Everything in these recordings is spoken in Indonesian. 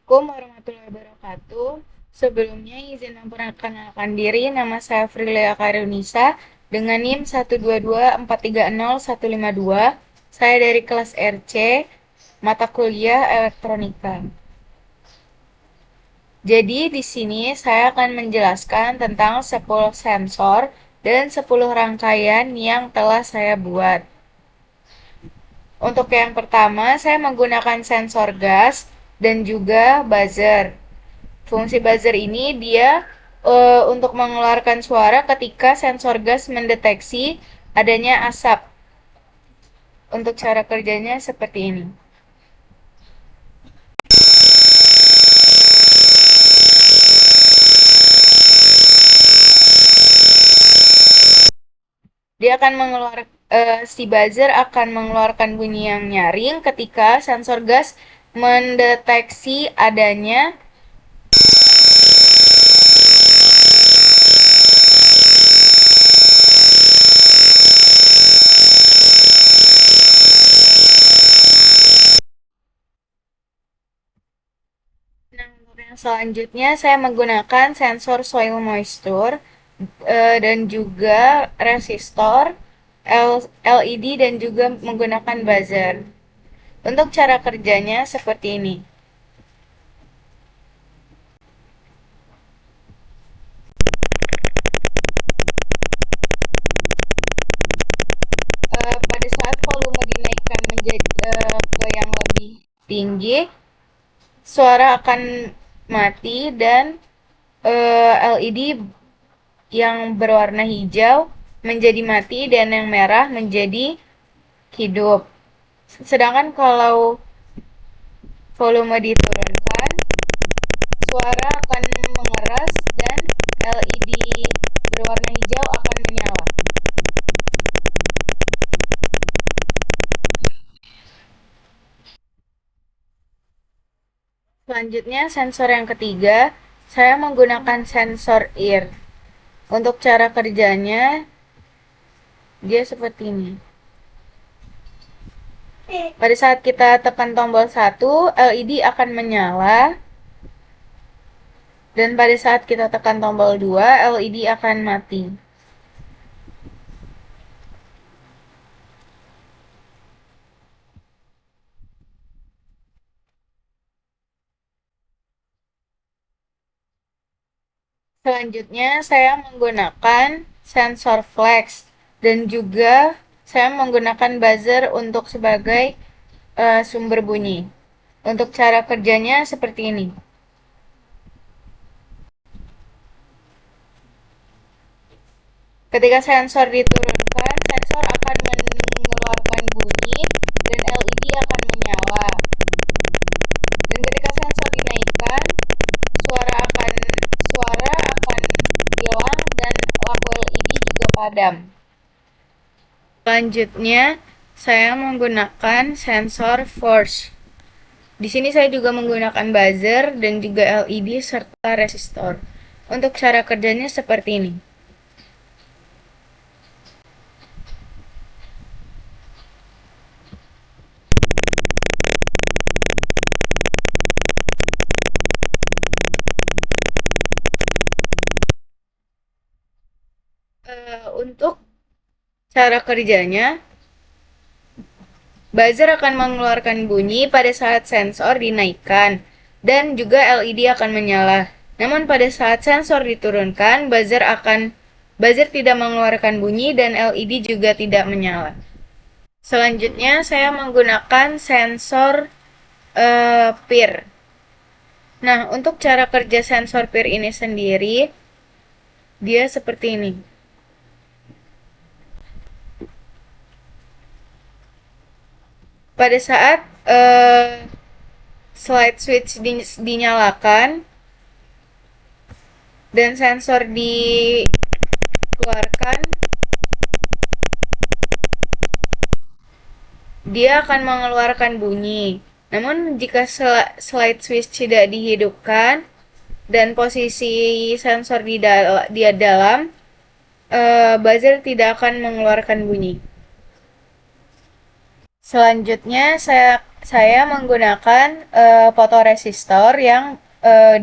Assalamualaikum warahmatullahi wabarakatuh. Sebelumnya izin memperkenalkan diri, nama saya Frilia Karunisa dengan NIM 122430152. Saya dari kelas RC, mata kuliah elektronika. Jadi di sini saya akan menjelaskan tentang 10 sensor dan 10 rangkaian yang telah saya buat. Untuk yang pertama, saya menggunakan sensor gas dan juga buzzer. Fungsi buzzer ini dia untuk mengeluarkan suara ketika sensor gas mendeteksi adanya asap. Untuk cara kerjanya seperti ini. Dia akan si buzzer akan mengeluarkan bunyi yang nyaring ketika sensor gas mendeteksi adanya Nah, untuk yang selanjutnya saya menggunakan sensor soil moisture dan juga resistor, LED dan juga menggunakan buzzer. Untuk cara kerjanya seperti ini. Pada saat volume dinaikkan menjadi ke yang lebih tinggi, suara akan mati dan LED yang berwarna hijau menjadi mati dan yang merah menjadi hidup. Sedangkan kalau volume diturunkan, suara akan mengeras dan LED berwarna hijau akan menyala. Selanjutnya, sensor yang ketiga, saya menggunakan sensor ear. Untuk cara kerjanya, dia seperti ini. Pada saat kita tekan tombol 1, LED akan menyala. Dan pada saat kita tekan tombol 2, LED akan mati. Selanjutnya, saya menggunakan sensor flex dan juga saya menggunakan buzzer untuk sebagai sumber bunyi. Untuk cara kerjanya seperti ini. Ketika sensor diturunkan, sensor akan mengeluarkan bunyi dan LED akan menyala. Dan ketika sensor dinaikkan, suara akan hilang dan lampu LED juga padam. Selanjutnya, saya menggunakan sensor force. Di sini saya juga menggunakan buzzer dan juga LED serta resistor. Untuk cara kerjanya seperti ini. Untuk cara kerjanya, buzzer akan mengeluarkan bunyi pada saat sensor dinaikkan dan juga LED akan menyala. Namun pada saat sensor diturunkan, buzzer tidak mengeluarkan bunyi dan LED juga tidak menyala. Selanjutnya saya menggunakan sensor peer. Nah, untuk cara kerja sensor peer ini sendiri, dia seperti ini. Pada saat slide switch dinyalakan dan sensor dikeluarkan, dia akan mengeluarkan bunyi. Namun jika slide switch tidak dihidupkan dan posisi sensor di dalam, buzzer tidak akan mengeluarkan bunyi. Selanjutnya saya menggunakan fotoresistor yang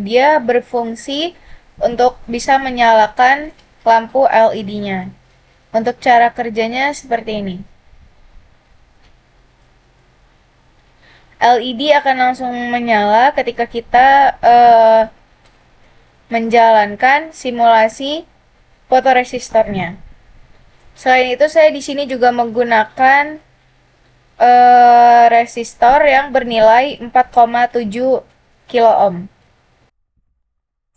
dia berfungsi untuk bisa menyalakan lampu LED-nya. Untuk cara kerjanya seperti ini. LED akan langsung menyala ketika kita menjalankan simulasi fotoresistornya. Selain itu, saya di sini juga menggunakan resistor yang bernilai 4,7 kilo ohm.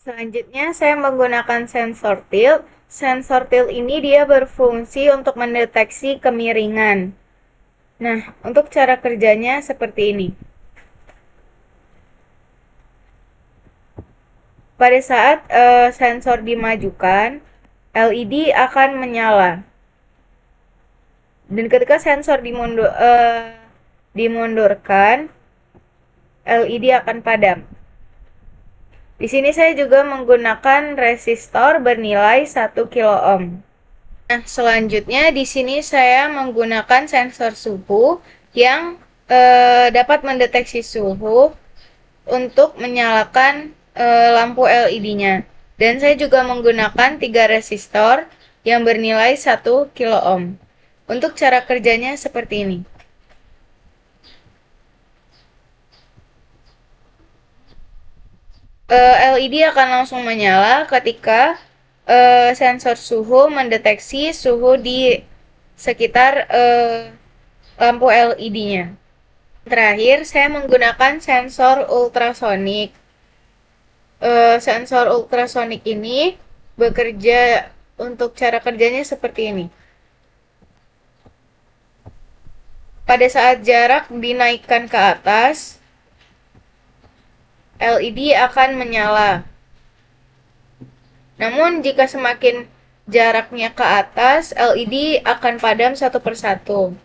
Selanjutnya, saya menggunakan sensor tilt. Sensor tilt ini dia berfungsi untuk mendeteksi kemiringan. Nah, untuk cara kerjanya seperti ini. Pada saat sensor dimajukan, LED akan menyala. Dan ketika sensor dimundurkan, LED akan padam. Di sini saya juga menggunakan resistor bernilai 1 kilo ohm. Nah, selanjutnya di sini saya menggunakan sensor suhu yang dapat mendeteksi suhu untuk menyalakan lampu LED-nya. Dan saya juga menggunakan 3 resistor yang bernilai 1 kilo ohm. Untuk cara kerjanya seperti ini. LED akan langsung menyala ketika sensor suhu mendeteksi suhu di sekitar lampu LED-nya. Terakhir, saya menggunakan sensor ultrasonik. Sensor ultrasonik ini bekerja untuk cara kerjanya seperti ini. Pada saat jarak dinaikkan ke atas, LED akan menyala. Namun jika semakin jaraknya ke atas, LED akan padam satu persatu.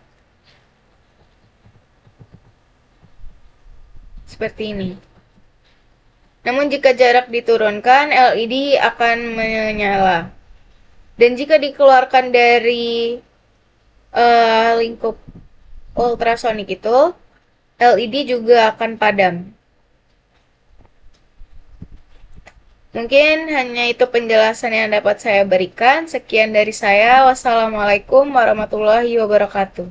Seperti ini. Namun jika jarak diturunkan, LED akan menyala. Dan jika dikeluarkan dari lingkup ultrasonik itu, LED juga akan padam. Mungkin hanya itu penjelasan yang dapat saya berikan. Sekian dari saya. Wassalamualaikum warahmatullahi wabarakatuh.